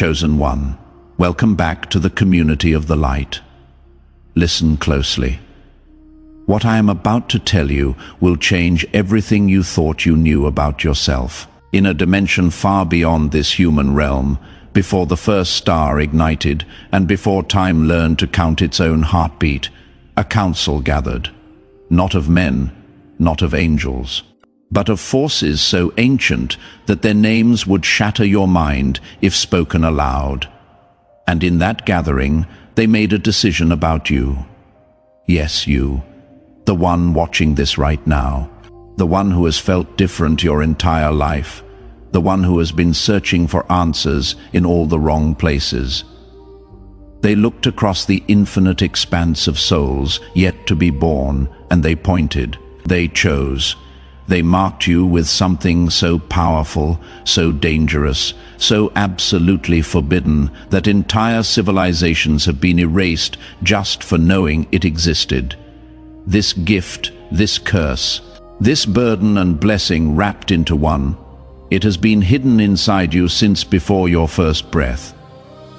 Chosen one, welcome back to the community of the light. Listen closely. What I am about to tell you will change everything you thought you knew about yourself. In a dimension far beyond this human realm, before the first star ignited and before time learned to count its own heartbeat, a council gathered, not of men, not of angels, but of forces so ancient that their names would shatter your mind if spoken aloud. And in that gathering, they made a decision about you. Yes, you, the one watching this right now, the one who has felt different your entire life, the one who has been searching for answers in all the wrong places. They looked across the infinite expanse of souls yet to be born, and they pointed, they chose. They marked you with something so powerful, so dangerous, so absolutely forbidden that entire civilizations have been erased just for knowing it existed. This gift, this curse, this burden and blessing wrapped into one, it has been hidden inside you since before your first breath.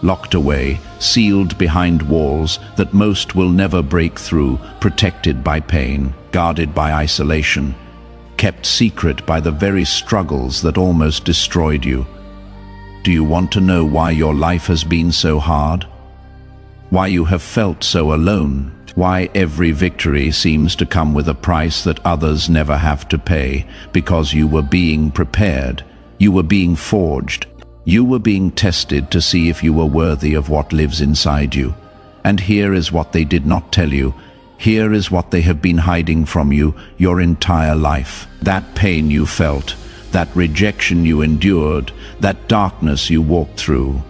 Locked away, sealed behind walls that most will never break through, protected by pain, guarded by isolation, kept secret by the very struggles that almost destroyed you. Do you want to know why your life has been so hard? Why you have felt so alone? Why every victory seems to come with a price that others never have to pay? Because you were being prepared, you were being forged, you were being tested to see if you were worthy of what lives inside you. And here is what they did not tell you. Here is what they have been hiding from you your entire life. That pain you felt, that rejection you endured, that darkness you walked through.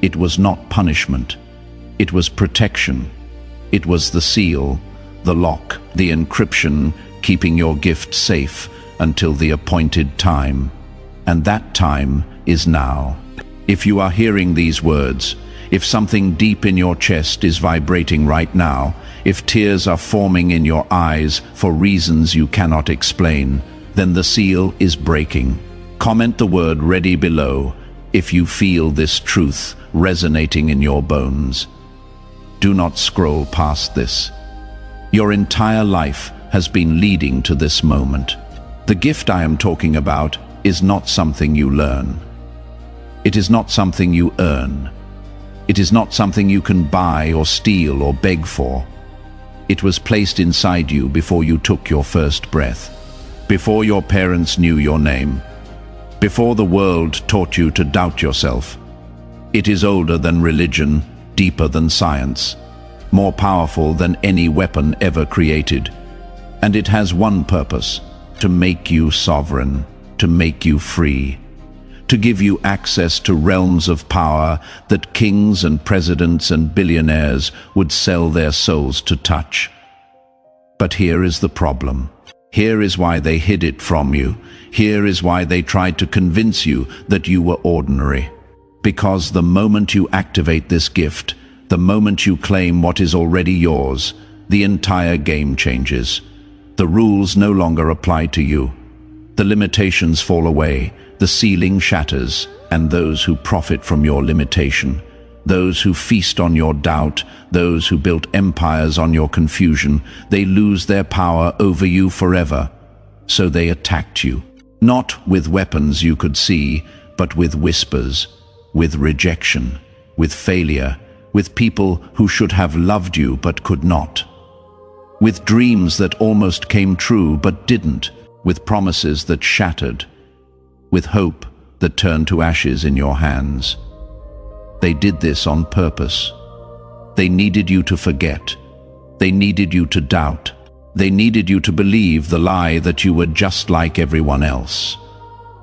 It was not punishment. It was protection. It was the seal, the lock, the encryption, keeping your gift safe until the appointed time. And that time is now. If you are hearing these words, if something deep in your chest is vibrating right now, if tears are forming in your eyes for reasons you cannot explain, then the seal is breaking. Comment the word "ready" below if you feel this truth resonating in your bones. Do not scroll past this. Your entire life has been leading to this moment. The gift I am talking about is not something you learn. It is not something you earn. It is not something you can buy or steal or beg for. It was placed inside you before you took your first breath, before your parents knew your name, before the world taught you to doubt yourself. It is older than religion, deeper than science, more powerful than any weapon ever created. And it has one purpose: to make you sovereign, to make you free, to give you access to realms of power that kings and presidents and billionaires would sell their souls to touch. But here is the problem. Here is why they hid it from you. Here is why they tried to convince you that you were ordinary. Because the moment you activate this gift, the moment you claim what is already yours, the entire game changes. The rules no longer apply to you. The limitations fall away, the ceiling shatters, and those who profit from your limitation, those who feast on your doubt, those who built empires on your confusion, they lose their power over you forever. So they attacked you, not with weapons you could see, but with whispers, with rejection, with failure, with people who should have loved you but could not, with dreams that almost came true but didn't, with promises that shattered, with hope that turned to ashes in your hands. They did this on purpose. They needed you to forget. They needed you to doubt. They needed you to believe the lie that you were just like everyone else.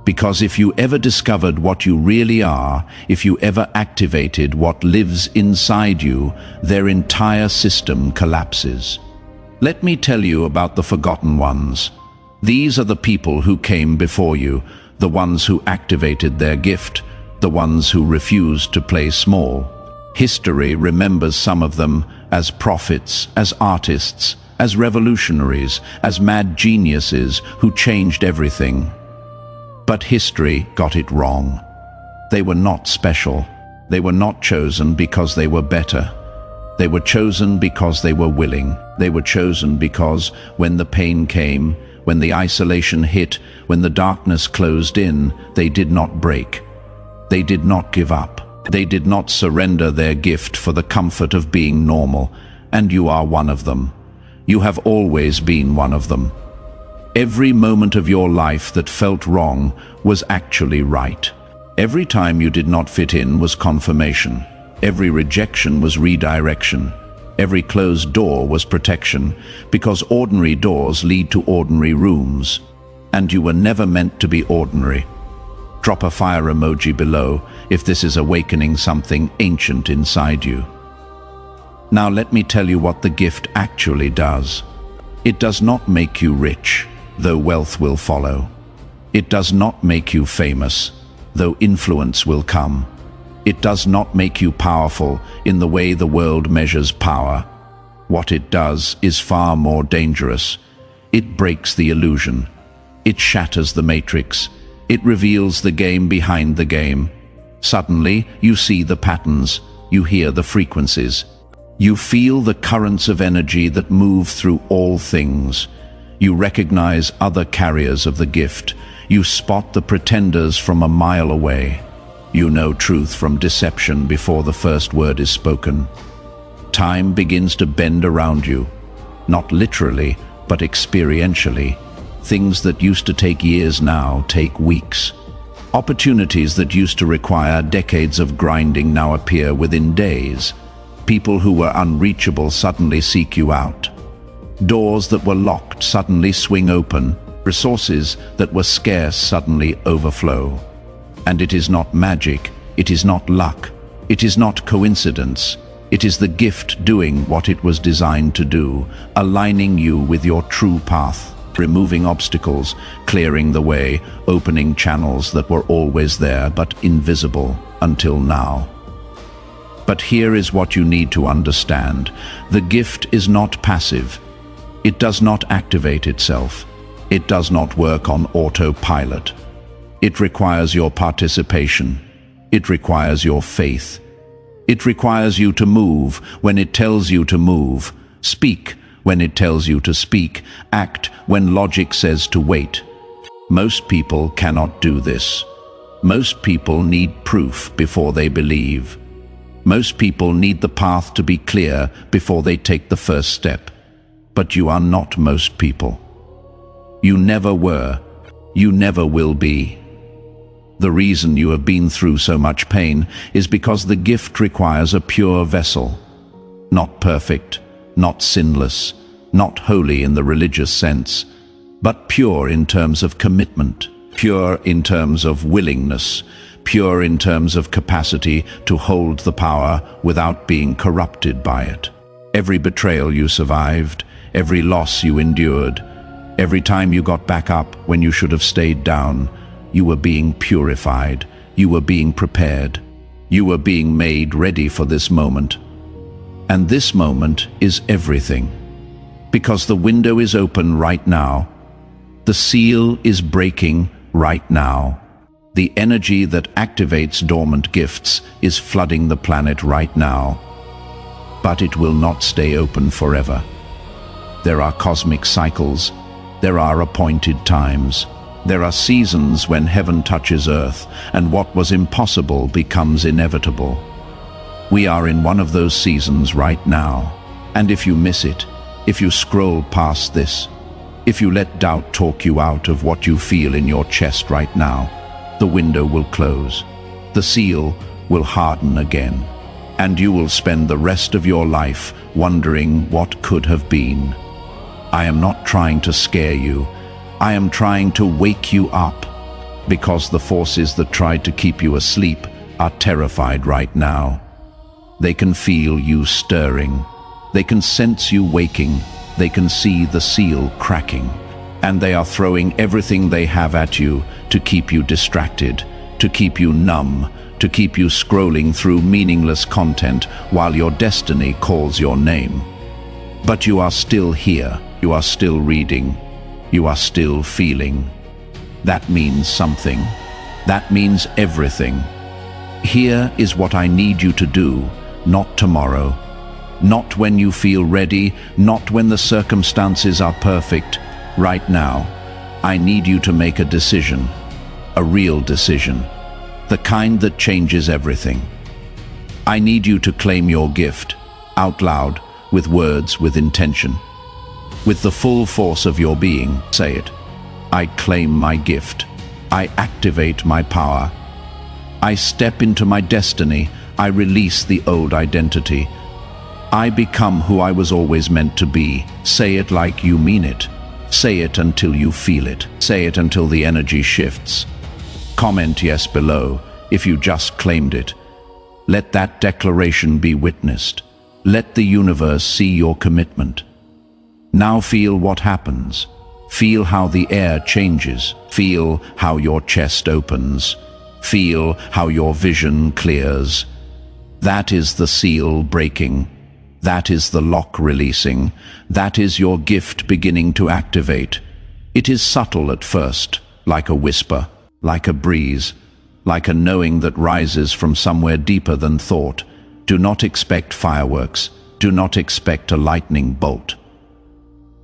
Because if you ever discovered what you really are, if you ever activated what lives inside you, their entire system collapses. Let me tell you about the forgotten ones. These are the people who came before you, the ones who activated their gift, the ones who refused to play small. History remembers some of them as prophets, as artists, as revolutionaries, as mad geniuses who changed everything. But history got it wrong. They were not special. They were not chosen because they were better. They were chosen because they were willing. They were chosen because when the pain came, when the isolation hit, when the darkness closed in, they did not break. They did not give up. They did not surrender their gift for the comfort of being normal, and you are one of them. You have always been one of them. Every moment of your life that felt wrong was actually right. Every time you did not fit in was confirmation. Every rejection was redirection. Every closed door was protection, because ordinary doors lead to ordinary rooms, and you were never meant to be ordinary. Drop a fire emoji below if this is awakening something ancient inside you. Now let me tell you what the gift actually does. It does not make you rich, though wealth will follow. It does not make you famous, though influence will come. It does not make you powerful in the way the world measures power. What it does is far more dangerous. It breaks the illusion. It shatters the matrix. It reveals the game behind the game. Suddenly, you see the patterns. You hear the frequencies. You feel the currents of energy that move through all things. You recognize other carriers of the gift. You spot the pretenders from a mile away. You know truth from deception before the first word is spoken. Time begins to bend around you, not literally, but experientially. Things that used to take years now take weeks. Opportunities that used to require decades of grinding now appear within days. People who were unreachable suddenly seek you out. Doors that were locked suddenly swing open. Resources that were scarce suddenly overflow. And it is not magic, it is not luck, it is not coincidence. It is the gift doing what it was designed to do, aligning you with your true path, removing obstacles, clearing the way, opening channels that were always there but invisible until now. But here is what you need to understand. The gift is not passive. It does not activate itself. It does not work on autopilot. It requires your participation. It requires your faith. It requires you to move when it tells you to move, speak when it tells you to speak, act when logic says to wait. Most people cannot do this. Most people need proof before they believe. Most people need the path to be clear before they take the first step. But you are not most people. You never were. You never will be. The reason you have been through so much pain is because the gift requires a pure vessel. Not perfect, not sinless, not holy in the religious sense, but pure in terms of commitment, pure in terms of willingness, pure in terms of capacity to hold the power without being corrupted by it. Every betrayal you survived, every loss you endured, every time you got back up when you should have stayed down, you were being purified, you were being prepared, you were being made ready for this moment. And this moment is everything. Because the window is open right now. The seal is breaking right now. The energy that activates dormant gifts is flooding the planet right now. But it will not stay open forever. There are cosmic cycles. There are appointed times. There are seasons when heaven touches earth, and what was impossible becomes inevitable. We are in one of those seasons right now. And if you miss it, if you scroll past this, if you let doubt talk you out of what you feel in your chest right now, the window will close. The seal will harden again. And you will spend the rest of your life wondering what could have been. I am not trying to scare you. I am trying to wake you up, because the forces that tried to keep you asleep are terrified right now. They can feel you stirring. They can sense you waking. They can see the seal cracking. And they are throwing everything they have at you to keep you distracted, to keep you numb, to keep you scrolling through meaningless content while your destiny calls your name. But you are still here. You are still reading. You are still feeling. That means something. That means everything. Here is what I need you to do, not tomorrow. Not when you feel ready, not when the circumstances are perfect. Right now, I need you to make a decision. A real decision. The kind that changes everything. I need you to claim your gift, out loud, with words, with intention. With the full force of your being, say it. I claim my gift. I activate my power. I step into my destiny. I release the old identity. I become who I was always meant to be. Say it like you mean it. Say it until you feel it. Say it until the energy shifts. Comment yes below if you just claimed it. Let that declaration be witnessed. Let the universe see your commitment. Now feel what happens. Feel how the air changes. Feel how your chest opens. Feel how your vision clears. That is the seal breaking. That is the lock releasing. That is your gift beginning to activate. It is subtle at first, like a whisper, like a breeze, like a knowing that rises from somewhere deeper than thought. Do not expect fireworks. Do not expect a lightning bolt.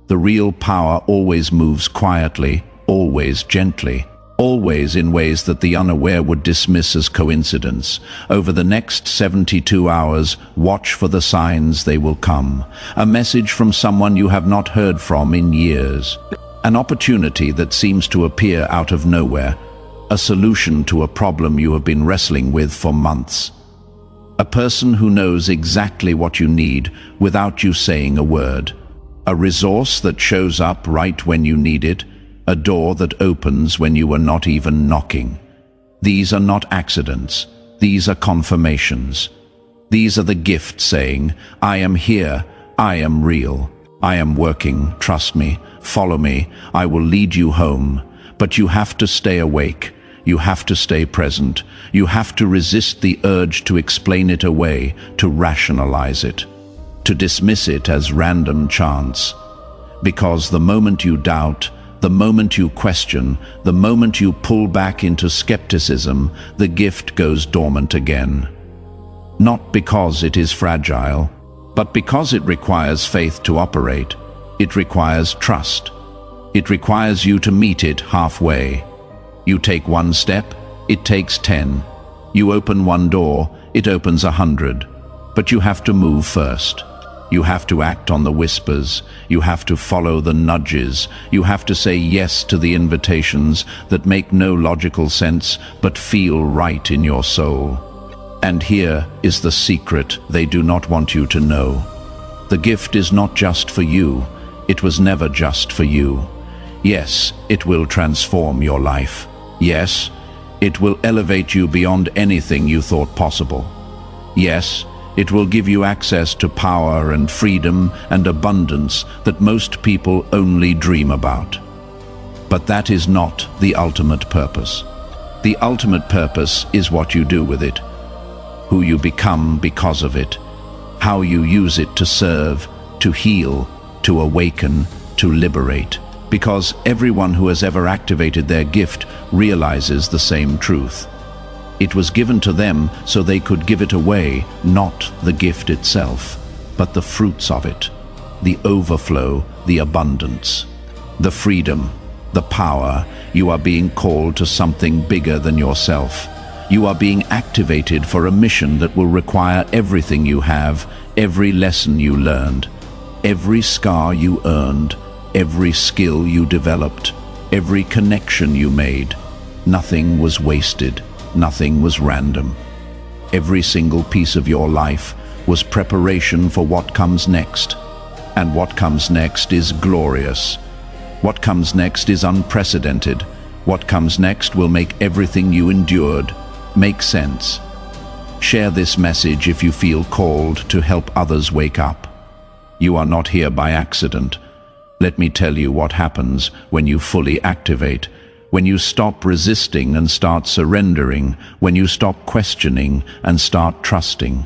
The real power always moves quietly, always gently, always in ways that the unaware would dismiss as coincidence. Over the next 72 hours, watch for the signs. They will come. A message from someone you have not heard from in years. An opportunity that seems to appear out of nowhere. A solution to a problem you have been wrestling with for months. A person who knows exactly what you need without you saying a word. A resource that shows up right when you need it. A door that opens when you are not even knocking. These are not accidents. These are confirmations. These are the gift saying, I am here, I am real, I am working, trust me, follow me, I will lead you home. But you have to stay awake. You have to stay present. You have to resist the urge to explain it away, to rationalize it, to dismiss it as random chance. Because the moment you doubt, the moment you question, the moment you pull back into skepticism, the gift goes dormant again. Not because it is fragile, but because it requires faith to operate. It requires trust. It requires you to meet it halfway. You take one step, it takes 10. You open one door, it opens 100. But you have to move first. You have to act on the whispers. You have to follow the nudges. You have to say yes to the invitations that make no logical sense but feel right in your soul. And here is the secret they do not want you to know. The gift is not just for you. It was never just for you. Yes, it will transform your life. Yes, it will elevate you beyond anything you thought possible. Yes, it will give you access to power and freedom and abundance that most people only dream about. But that is not the ultimate purpose. The ultimate purpose is what you do with it, who you become because of it, how you use it to serve, to heal, to awaken, to liberate. Because everyone who has ever activated their gift realizes the same truth. It was given to them so they could give it away, not the gift itself, but the fruits of it, the overflow, the abundance, the freedom, the power. You are being called to something bigger than yourself. You are being activated for a mission that will require everything you have, every lesson you learned, every scar you earned, every skill you developed, every connection you made. Nothing was wasted. Nothing was random. Every single piece of your life was preparation for what comes next. And what comes next is glorious. What comes next is unprecedented. What comes next will make everything you endured make sense. Share this message if you feel called to help others wake up. You are not here by accident. Let me tell you what happens when you fully activate. When you stop resisting and start surrendering, when you stop questioning and start trusting,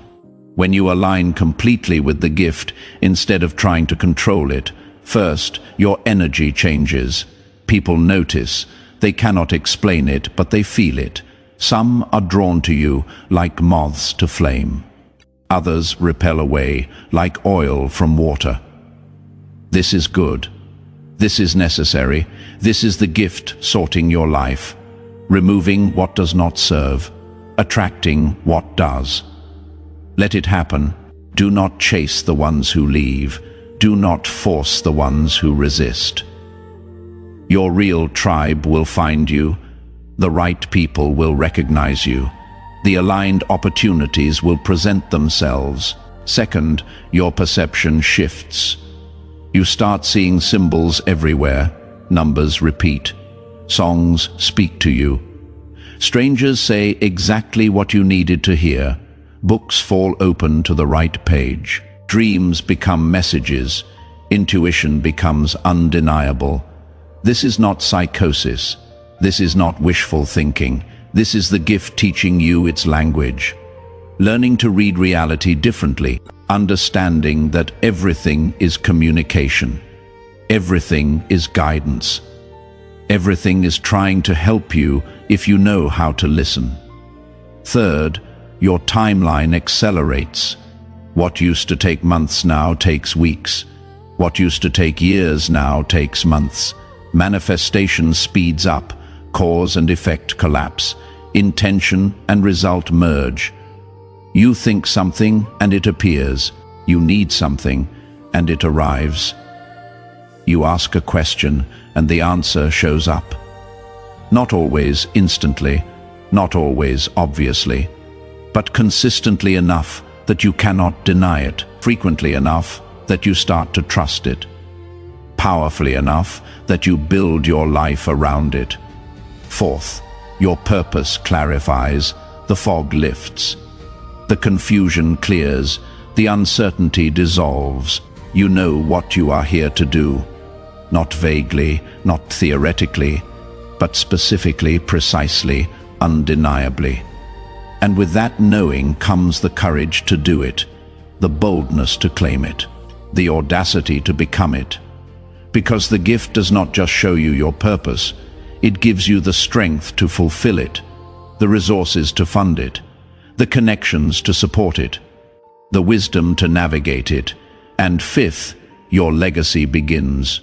when you align completely with the gift instead of trying to control it. First, your energy changes. People notice. They cannot explain it, but they feel it. Some are drawn to you like moths to flame. Others repel away like oil from water. This is good. This is necessary. This is the gift sorting your life, removing what does not serve, attracting what does. Let it happen. Do not chase the ones who leave. Do not force the ones who resist. Your real tribe will find you. The right people will recognize you. The aligned opportunities will present themselves. Second, your perception shifts. You start seeing symbols everywhere. Numbers repeat. Songs speak to you. Strangers say exactly what you needed to hear. Books fall open to the right page. Dreams become messages. Intuition becomes undeniable. This is not psychosis. This is not wishful thinking. This is the gift teaching you its language. Learning to read reality differently. Understanding that everything is communication. Everything is guidance. Everything is trying to help you if you know how to listen. Third, your timeline accelerates. What used to take months now takes weeks. What used to take years now takes months. Manifestation speeds up. Cause and effect collapse. Intention and result merge. You think something and it appears. You need something and it arrives. You ask a question and the answer shows up. Not always instantly, not always obviously, but consistently enough that you cannot deny it, frequently enough that you start to trust it, powerfully enough that you build your life around it. Fourth, your purpose clarifies, the fog lifts. The confusion clears, the uncertainty dissolves. You know what you are here to do. Not vaguely, not theoretically, but specifically, precisely, undeniably. And with that knowing comes the courage to do it, the boldness to claim it, the audacity to become it. Because the gift does not just show you your purpose, it gives you the strength to fulfill it, the resources to fund it, the connections to support it, the wisdom to navigate it, and fifth, your legacy begins.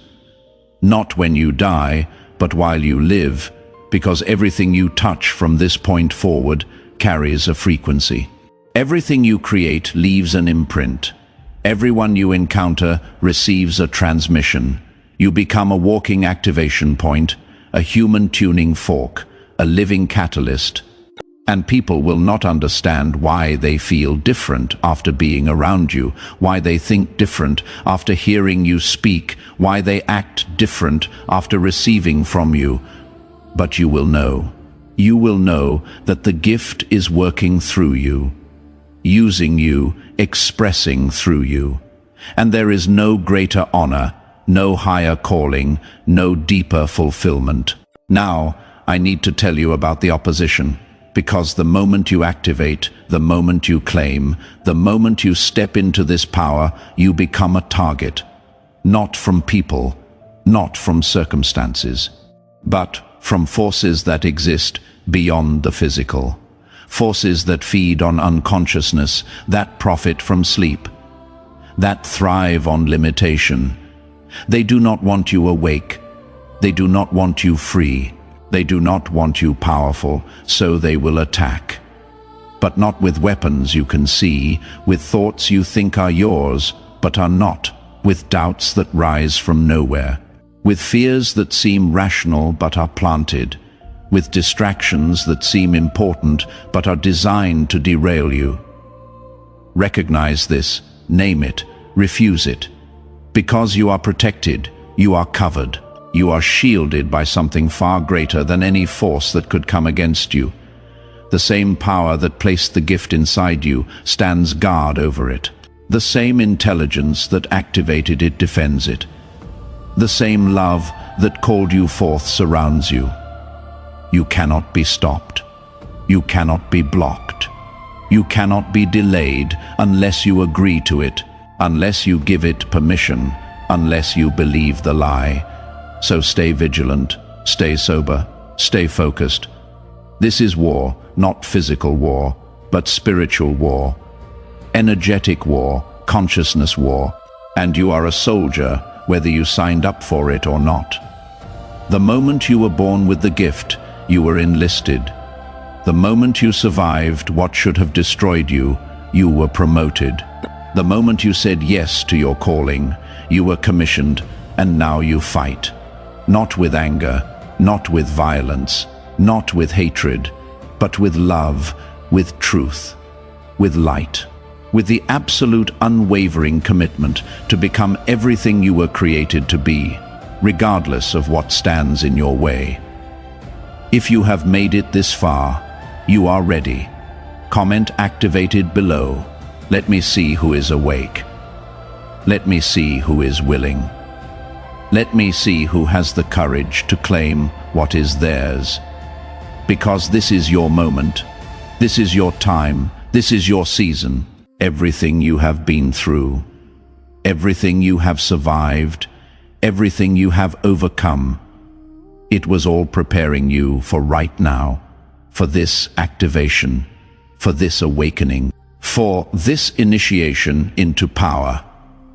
Not when you die, but while you live, because everything you touch from this point forward carries a frequency. Everything you create leaves an imprint. Everyone you encounter receives a transmission. You become a walking activation point, a human tuning fork, a living catalyst. And people will not understand why they feel different after being around you, why they think different after hearing you speak, why they act different after receiving from you. But you will know. You will know that the gift is working through you, using you, expressing through you. And there is no greater honor, no higher calling, no deeper fulfillment. Now, I need to tell you about the opposition. Because the moment you activate, the moment you claim, the moment you step into this power, you become a target. Not from people, not from circumstances, but from forces that exist beyond the physical. Forces that feed on unconsciousness, that profit from sleep, that thrive on limitation. They do not want you awake. They do not want you free. They do not want you powerful, so they will attack. But not with weapons you can see, with thoughts you think are yours, but are not, with doubts that rise from nowhere, with fears that seem rational but are planted, with distractions that seem important but are designed to derail you. Recognize this, name it, refuse it. Because you are protected, you are covered. You are shielded by something far greater than any force that could come against you. The same power that placed the gift inside you stands guard over it. The same intelligence that activated it defends it. The same love that called you forth surrounds you. You cannot be stopped. You cannot be blocked. You cannot be delayed unless you agree to it, unless you give it permission, unless you believe the lie. So stay vigilant, stay sober, stay focused. This is war, not physical war, but spiritual war. Energetic war, consciousness war. And you are a soldier, whether you signed up for it or not. The moment you were born with the gift, you were enlisted. The moment you survived what should have destroyed you, you were promoted. The moment you said yes to your calling, you were commissioned, and now you fight. Not with anger, not with violence, not with hatred, but with love, with truth, with light, with the absolute unwavering commitment to become everything you were created to be, regardless of what stands in your way. If you have made it this far, you are ready. Comment activated below. Let me see who is awake. Let me see who is willing. Let me see who has the courage to claim what is theirs. Because this is your moment. This is your time. This is your season. Everything you have been through, everything you have survived, everything you have overcome, it was all preparing you for right now, for this activation, for this awakening, for this initiation into power.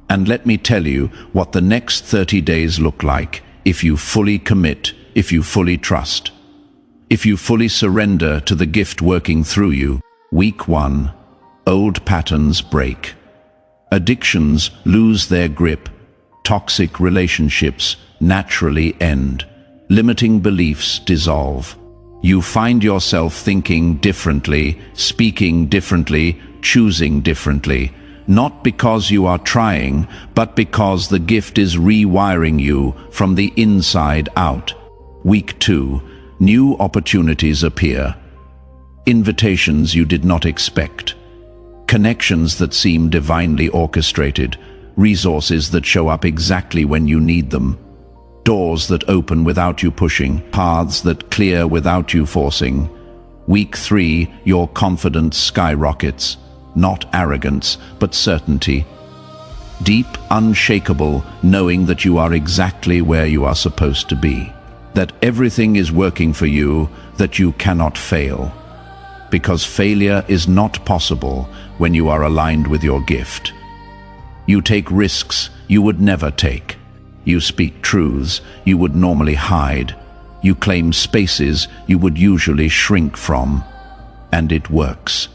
And let me tell you what the next 30 days look like if you fully commit, if you fully trust, if you fully surrender to the gift working through you. Week 1. Old patterns break. Addictions lose their grip. Toxic relationships naturally end. Limiting beliefs dissolve. You find yourself thinking differently, speaking differently, choosing differently. Not because you are trying, but because the gift is rewiring you from the inside out. Week 2. New opportunities appear. Invitations you did not expect. Connections that seem divinely orchestrated. Resources that show up exactly when you need them. Doors that open without you pushing. Paths that clear without you forcing. Week 3. Your confidence skyrockets. Not arrogance, but certainty. Deep, unshakable, knowing that you are exactly where you are supposed to be. That everything is working for you, that you cannot fail. Because failure is not possible when you are aligned with your gift. You take risks you would never take. You speak truths you would normally hide. You claim spaces you would usually shrink from. And it works.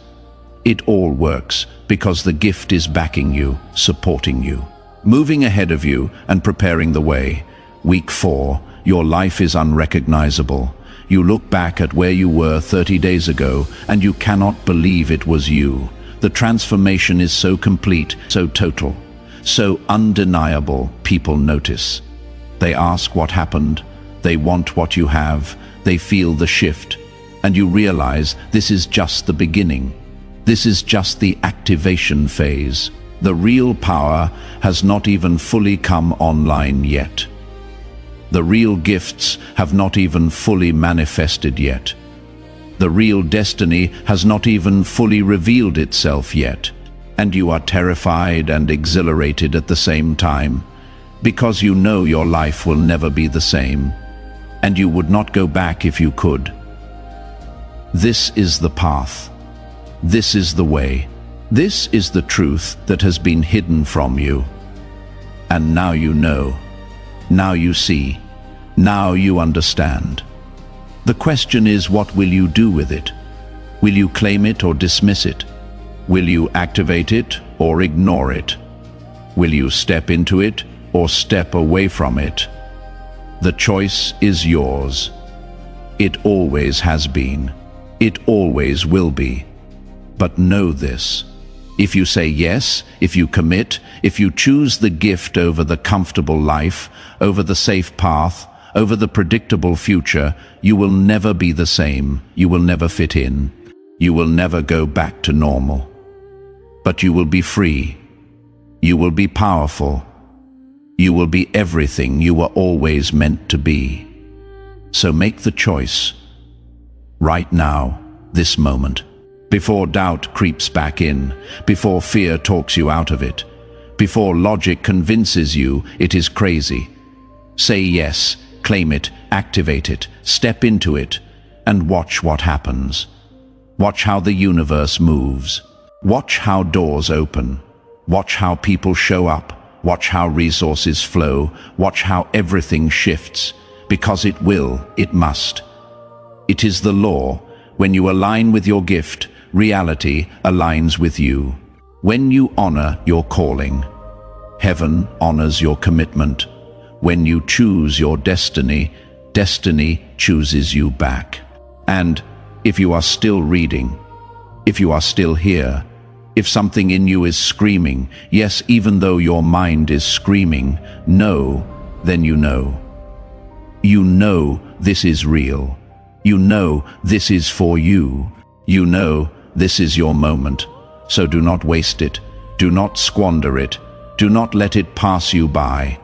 It all works because the gift is backing you, supporting you, moving ahead of you and preparing the way. Week 4, your life is unrecognizable. You look back at where you were 30 days ago and you cannot believe it was you. The transformation is so complete, so total, so undeniable, people notice. They ask what happened, they want what you have, they feel the shift, and you realize this is just the beginning. This is just the activation phase. The real power has not even fully come online yet. The real gifts have not even fully manifested yet. The real destiny has not even fully revealed itself yet. And you are terrified and exhilarated at the same time, because you know your life will never be the same, and you would not go back if you could. This is the path. This is the way. This is the truth that has been hidden from you. And now you know. Now you see. Now you understand. The question is, what will you do with it? Will you claim it or dismiss it? Will you activate it or ignore it? Will you step into it or step away from it? The choice is yours. It always has been. It always will be. But know this. If you say yes, if you commit, if you choose the gift over the comfortable life, over the safe path, over the predictable future, you will never be the same. You will never fit in. You will never go back to normal. But you will be free. You will be powerful. You will be everything you were always meant to be. So make the choice. Right now, this moment. Before doubt creeps back in, before fear talks you out of it, before logic convinces you it is crazy. Say yes, claim it, activate it, step into it, and watch what happens. Watch how the universe moves. Watch how doors open. Watch how people show up. Watch how resources flow. Watch how everything shifts. Because it will, it must. It is the law. When you align with your gift, reality aligns with you. When you honor your calling, heaven honors your commitment. When you choose your destiny, destiny chooses you back. And if you are still reading, if you are still here, if something in you is screaming, yes, even though your mind is screaming, no, then you know. You know this is real. You know this is for you. You know this is your moment. So do not waste it. Do not squander it. Do not let it pass you by.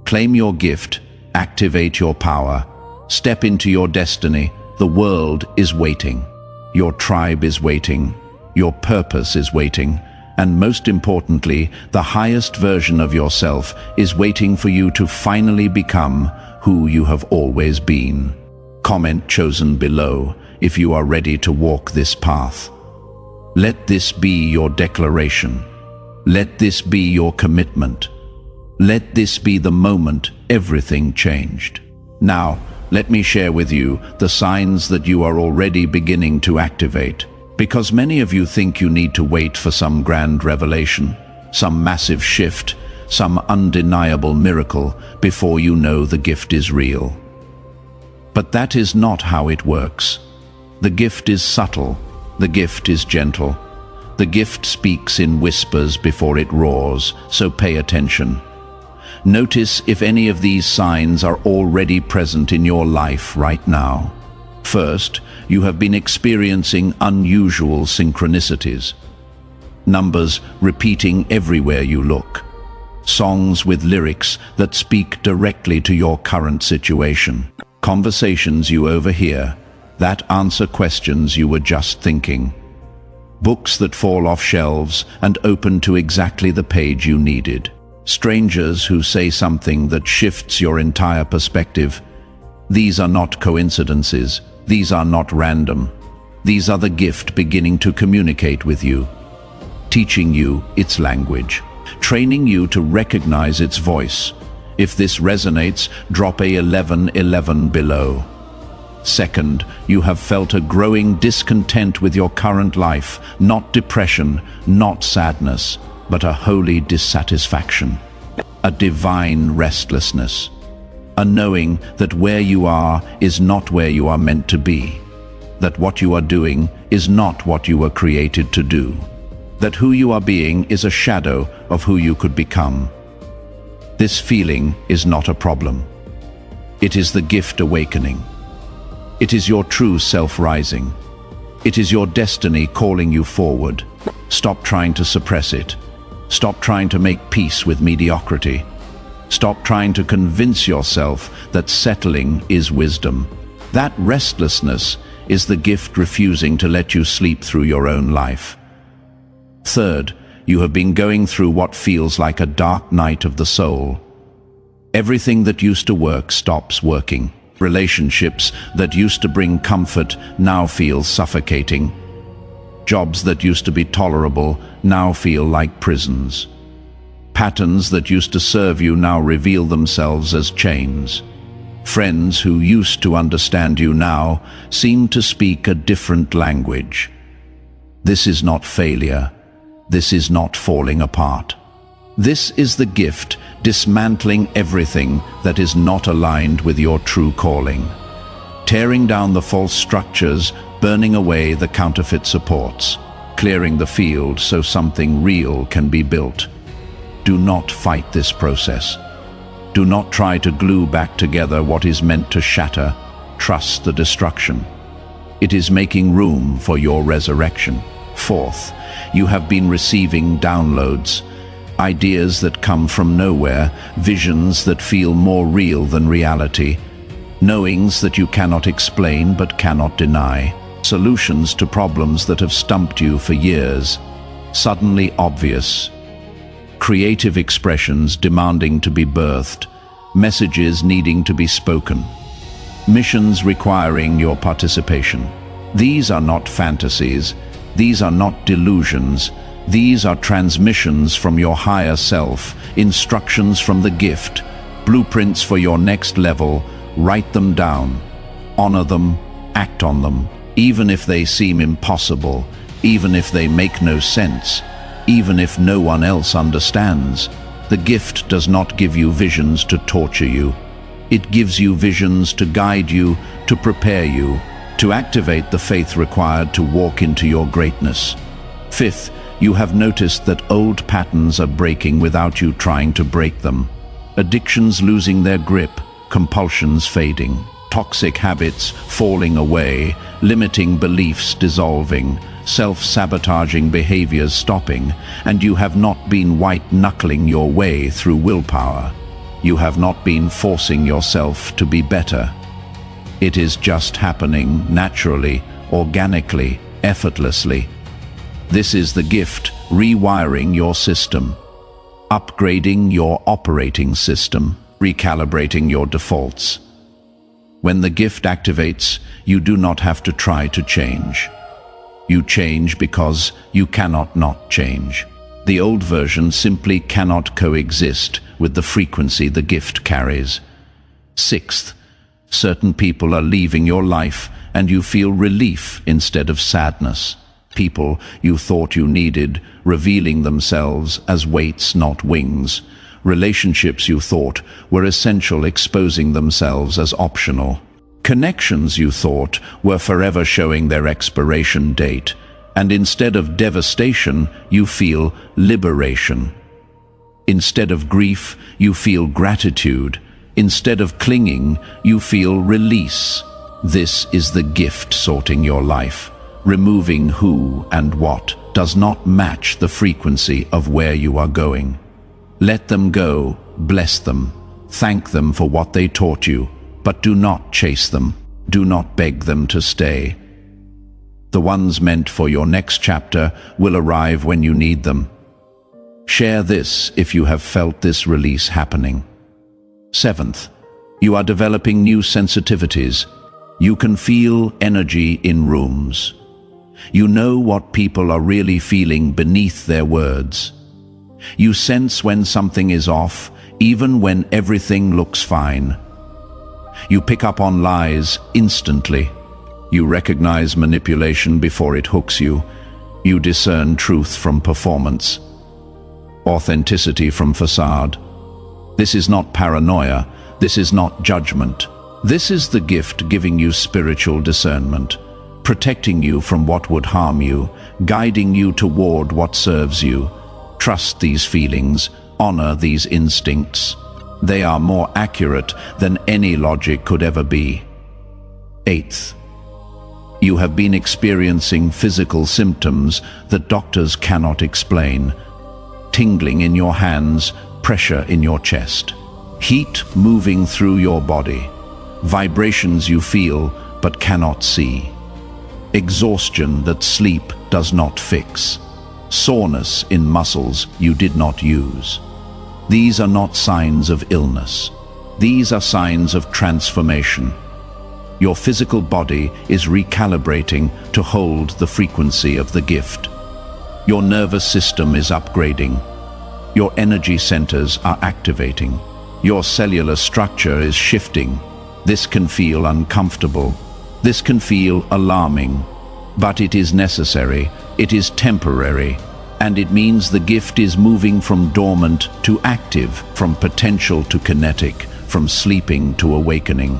Claim your gift. Activate your power. Step into your destiny. The world is waiting. Your tribe is waiting. Your purpose is waiting. And most importantly, the highest version of yourself is waiting for you to finally become who you have always been. Comment chosen below if you are ready to walk this path. Let this be your declaration. Let this be your commitment. Let this be the moment everything changed. Now, let me share with you the signs that you are already beginning to activate. Because many of you think you need to wait for some grand revelation, some massive shift, some undeniable miracle before you know the gift is real. But that is not how it works. The gift is subtle. The gift is gentle. The gift speaks in whispers before it roars, so pay attention. Notice if any of these signs are already present in your life right now. First, you have been experiencing unusual synchronicities. Numbers repeating everywhere you look. Songs with lyrics that speak directly to your current situation. Conversations you overhear that answer questions you were just thinking. Books that fall off shelves and open to exactly the page you needed. Strangers who say something that shifts your entire perspective. These are not coincidences. These are not random. These are the gift beginning to communicate with you, teaching you its language, training you to recognize its voice. If this resonates, drop a 1111 below. Second, you have felt a growing discontent with your current life, not depression, not sadness, but a holy dissatisfaction, a divine restlessness, a knowing that where you are is not where you are meant to be, that what you are doing is not what you were created to do, that who you are being is a shadow of who you could become. This feeling is not a problem. It is the gift awakening. It is your true self rising. It is your destiny calling you forward. Stop trying to suppress it. Stop trying to make peace with mediocrity. Stop trying to convince yourself that settling is wisdom. That restlessness is the gift refusing to let you sleep through your own life. Third, you have been going through what feels like a dark night of the soul. Everything that used to work stops working. Relationships that used to bring comfort now feel suffocating. Jobs that used to be tolerable now feel like prisons. Patterns that used to serve you now reveal themselves as chains. Friends who used to understand you now seem to speak a different language. This is not failure. This is not falling apart. This is the gift dismantling everything that is not aligned with your true calling, tearing down the false structures, burning away the counterfeit supports, clearing the field so something real can be built. Do not fight this process. Do not try to glue back together what is meant to shatter. Trust the destruction. It is making room for your resurrection. Fourth, you have been receiving downloads, ideas that come from nowhere, visions that feel more real than reality, knowings that you cannot explain but cannot deny, solutions to problems that have stumped you for years, suddenly obvious, creative expressions demanding to be birthed, messages needing to be spoken. missions requiring your participation. These are not fantasies, these are not delusions, these are transmissions from your higher self, instructions from the gift, blueprints for your next level. Write them down, honor them, act on them, even if they seem impossible, even if they make no sense, even if no one else understands. The gift does not give you visions to torture you. It gives you visions to guide you, to prepare you, to activate the faith required to walk into your greatness. Fifth, you have noticed that old patterns are breaking without you trying to break them. Addictions losing their grip, compulsions fading, toxic habits falling away, limiting beliefs dissolving, self-sabotaging behaviors stopping, and you have not been white-knuckling your way through willpower. You have not been forcing yourself to be better. It is just happening naturally, organically, effortlessly. This is the gift, rewiring your system, upgrading your operating system, recalibrating your defaults. When the gift activates, you do not have to try to change. You change because you cannot not change. The old version simply cannot coexist with the frequency the gift carries. Sixth, certain people are leaving your life and you feel relief instead of sadness. People you thought you needed, revealing themselves as weights, not wings. Relationships you thought were essential, exposing themselves as optional. Connections you thought were forever, showing their expiration date. And instead of devastation, you feel liberation. Instead of grief, you feel gratitude. Instead of clinging, you feel release. This is the gift sorting your life. Removing who and what does not match the frequency of where you are going. Let them go, bless them, thank them for what they taught you, but do not chase them, do not beg them to stay. The ones meant for your next chapter will arrive when you need them. Share this if you have felt this release happening. Seventh, you are developing new sensitivities. You can feel energy in rooms. You know what people are really feeling beneath their words. You sense when something is off, even when everything looks fine. You pick up on lies instantly. You recognize manipulation before it hooks you. You discern truth from performance, authenticity from facade. This is not paranoia. This is not judgment. This is the gift giving you spiritual discernment, protecting you from what would harm you, guiding you toward what serves you. Trust these feelings, honor these instincts. They are more accurate than any logic could ever be. Eighth, you have been experiencing physical symptoms that doctors cannot explain. Tingling in your hands, pressure in your chest, heat moving through your body, vibrations you feel but cannot see, exhaustion that sleep does not fix, soreness in muscles you did not use. These are not signs of illness. These are signs of transformation. Your physical body is recalibrating to hold the frequency of the gift. Your nervous system is upgrading. Your energy centers are activating. Your cellular structure is shifting. This can feel uncomfortable. This can feel alarming. But it is necessary. It is temporary. And it means the gift is moving from dormant to active, from potential to kinetic, from sleeping to awakening.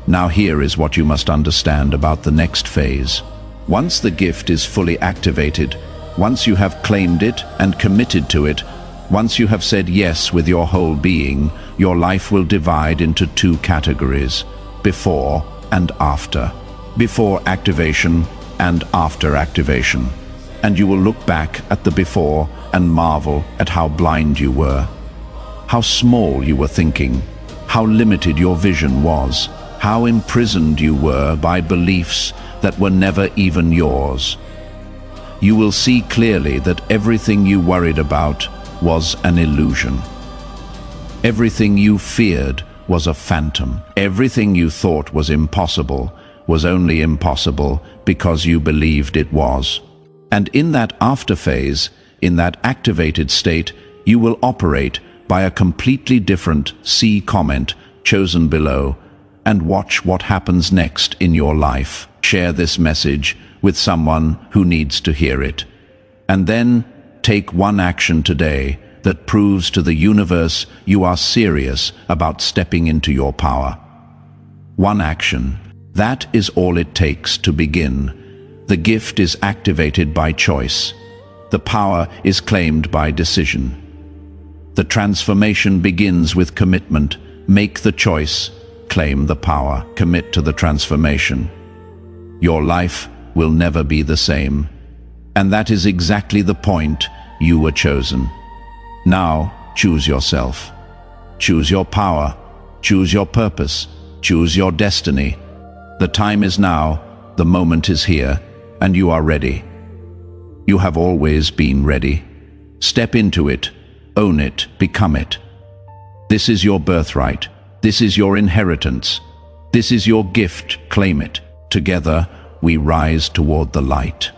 Now here is what you must understand about the next phase. Once the gift is fully activated, once you have claimed it and committed to it, once you have said yes with your whole being, your life will divide into two categories: before and after. Before activation and after activation. And you will look back at the before and marvel at how blind you were, how small you were thinking, how limited your vision was, how imprisoned you were by beliefs that were never even yours. You will see clearly that everything you worried about was an illusion. Everything you feared was a phantom. Everything you thought was impossible was only impossible because you believed it was. And in that after phase, in that activated state, you will operate by a completely different C comment chosen below, and watch what happens next in your life. Share this message with someone who needs to hear it. And then take one action today that proves to the universe you are serious about stepping into your power. One action. That is all it takes to begin. The gift is activated by choice. The power is claimed by decision. The transformation begins with commitment. Make the choice, claim the power, commit to the transformation. Your life will never be the same. And that is exactly the point. You were chosen. Now, choose yourself. Choose your power. Choose your purpose. Choose your destiny. The time is now, the moment is here, and you are ready. You have always been ready. Step into it, own it, become it. This is your birthright. This is your inheritance. This is your gift, claim it. Together, we rise toward the light.